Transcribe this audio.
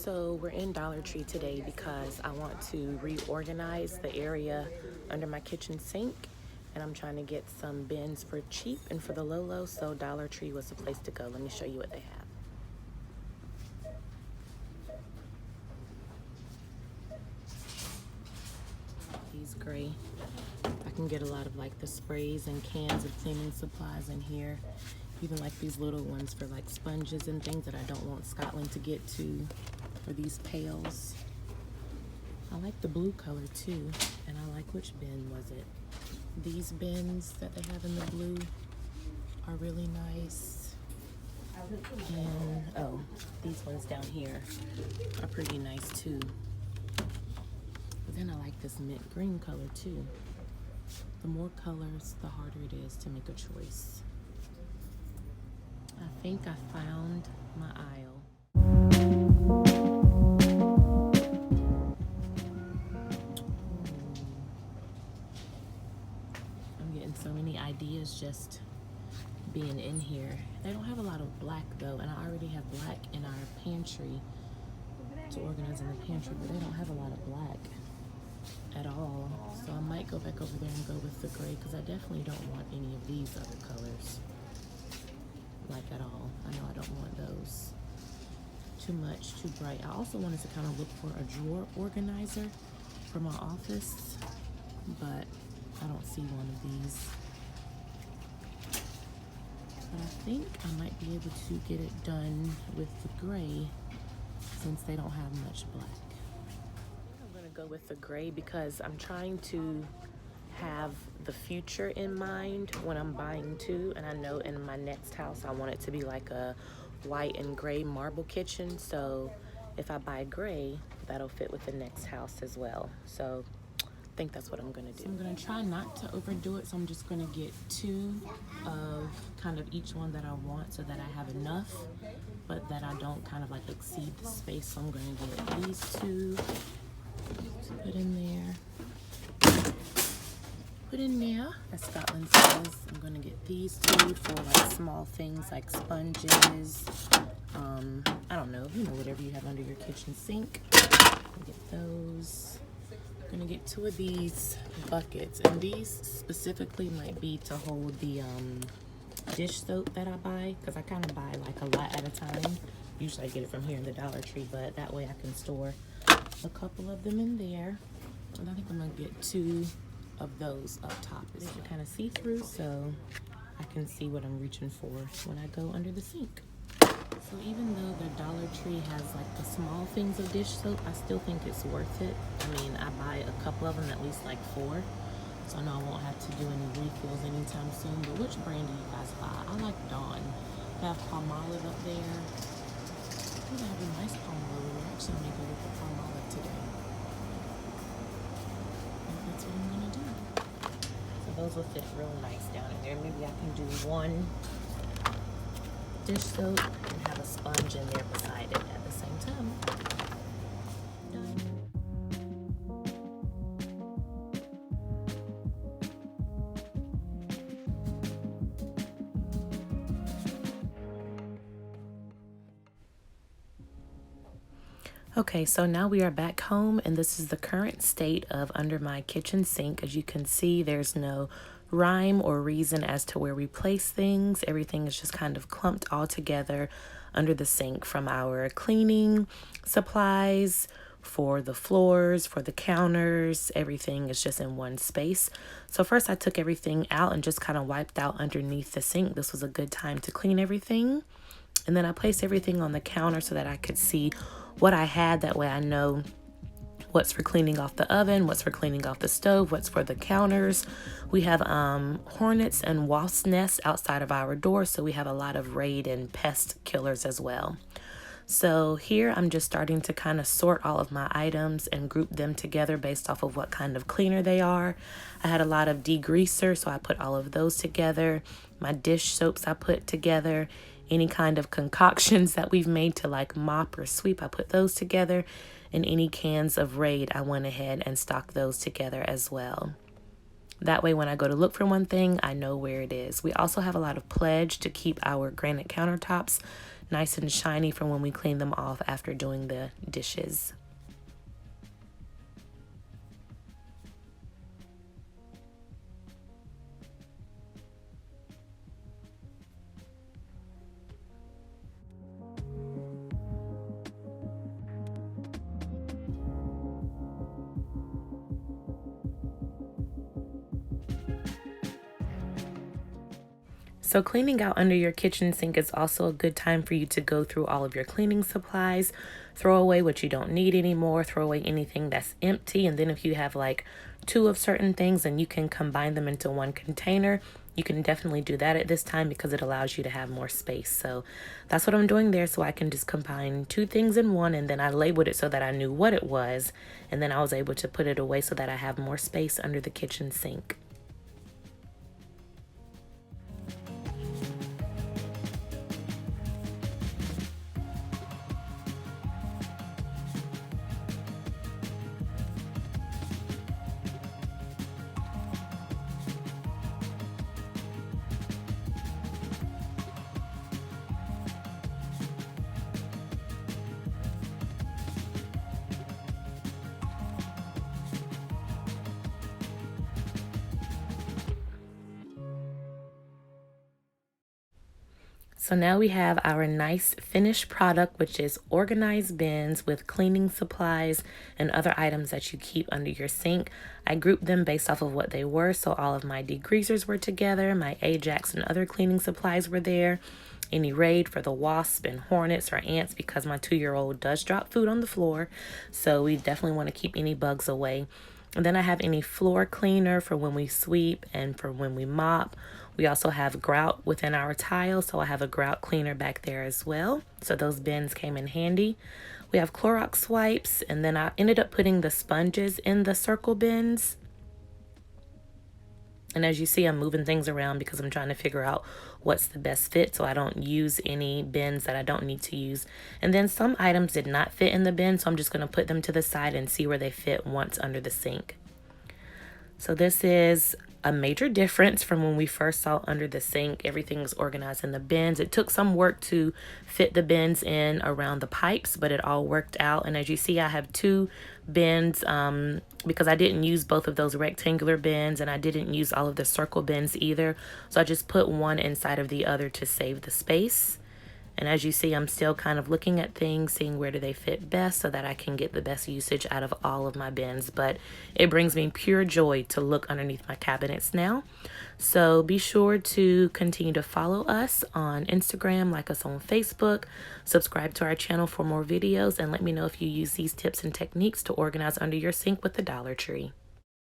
So we're in Dollar Tree today because I want to reorganize the area under my kitchen sink, and I'm trying to get some bins for cheap and for the low, so Dollar Tree was the place to go. Let me show you what they have. These gray. I can get a lot of like the sprays and cans of cleaning supplies in here. Even like these little ones for like sponges and things that I don't want Scotland to get to, or these pails. I like the blue color too, and I like, which bin was it? These bins that they have in the blue are really nice. And oh, these ones down here are pretty nice too. But then I like this mint green color too. The more colors, the harder it is to make a choice. I think I found my aisle. I'm getting so many ideas just being in here. They don't have a lot of black though, and I already have black in our pantry to organize in the pantry, but they don't have a lot of black at all. So I might go back over there and go with the gray, because I definitely don't want any of these other colors. Like at all. I know I don't want those. Too much, too bright. I also wanted to kind of look for a drawer organizer for my office, but I don't see one of these. But I think I might be able to get it done with the gray since they don't have much black. I'm gonna go with the gray because I'm trying to have the future in mind when I'm buying too, and I know in my next house I want it to be like a white and gray marble kitchen, so if I buy gray, that'll fit with the next house as well. So I think that's what I'm gonna do. So I'm gonna try not to overdo it, so I'm just gonna get 2 of kind of each one that I want so that I have enough, but that I don't kind of like exceed the space. So I'm gonna get these 2 to put in there. Put in there, as Scotland says. I'm gonna get these 2 for like small things like sponges. I don't know, whatever you have under your kitchen sink. Get those. I'm gonna get 2 of these buckets, and these specifically might be to hold the dish soap that I buy, because I kind of buy like a lot at a time. Usually I get it from here in the Dollar Tree, but that way I can store a couple of them in there. And I think I'm gonna get 2 of those up top. It's kind of see-through, so I can see what I'm reaching for when I go under the sink. So even though the Dollar Tree has like the small things of dish soap, I still think it's worth it. I mean, I buy a couple of them, at least like 4, so I know I won't have to do any refills anytime soon. But which brand do you guys buy? I like Dawn. They have Palmolive up there. I think they have a nice Palmolive. We're actually gonna go with the Palmolive today. That's what I'm gonna do. So those will fit real nice down in there. Maybe I can do 1 dish soap and have a sponge in there beside it at the same time. Done. Okay, so now we are back home, and this is the current state of under my kitchen sink. As you can see, there's no rhyme or reason as to where we place things. Everything is just kind of clumped all together under the sink, from our cleaning supplies, for the floors, for the counters. Everything is just in one space. So first I took everything out and just kind of wiped out underneath the sink. This was a good time to clean everything. And then I placed everything on the counter so that I could see what I had. That way I know what's for cleaning off the oven, what's for cleaning off the stove, what's for the counters. We have hornets and wasp nests outside of our door, so we have a lot of raid and pest killers as well. So here I'm just starting to kind of sort all of my items and group them together based off of what kind of cleaner they are. I had a lot of degreaser, so I put all of those together. My dish soaps I put together. Any kind of concoctions that we've made to like mop or sweep, I put those together. And any cans of Raid, I went ahead and stocked those together as well. That way when I go to look for one thing, I know where it is. We also have a lot of Pledge to keep our granite countertops nice and shiny from when we clean them off after doing the dishes. So cleaning out under your kitchen sink is also a good time for you to go through all of your cleaning supplies, throw away what you don't need anymore, throw away anything that's empty. And then if you have like two of certain things and you can combine them into one container, you can definitely do that at this time because it allows you to have more space. So that's what I'm doing there. So I can just combine two things in one, and then I labeled it so that I knew what it was. And then I was able to put it away so that I have more space under the kitchen sink. So now we have our nice finished product, which is organized bins with cleaning supplies and other items that you keep under your sink. I grouped them based off of what they were. So all of my degreasers were together, my Ajax and other cleaning supplies were there, any Raid for the wasp and hornets or ants because my 2-year-old does drop food on the floor. So we definitely want to keep any bugs away. And then I have any floor cleaner for when we sweep and for when we mop. We also have grout within our tile, so I have a grout cleaner back there as well. So those bins came in handy. We have Clorox wipes, and then I ended up putting the sponges in the circle bins. And as you see, I'm moving things around because I'm trying to figure out what's the best fit so I don't use any bins that I don't need to use. And then some items did not fit in the bin, so I'm just going to put them to the side and see where they fit once under the sink. So this is a major difference from when we first saw under the sink. Everything's organized in the bins. It took some work to fit the bins in around the pipes, but it all worked out. And as you see, I have two bins because I didn't use both of those rectangular bins and I didn't use all of the circle bins either. So I just put one inside of the other to save the space. And as you see, I'm still kind of looking at things, seeing where do they fit best so that I can get the best usage out of all of my bins. But it brings me pure joy to look underneath my cabinets now. So be sure to continue to follow us on Instagram, like us on Facebook, subscribe to our channel for more videos, and let me know if you use these tips and techniques to organize under your sink with the Dollar Tree.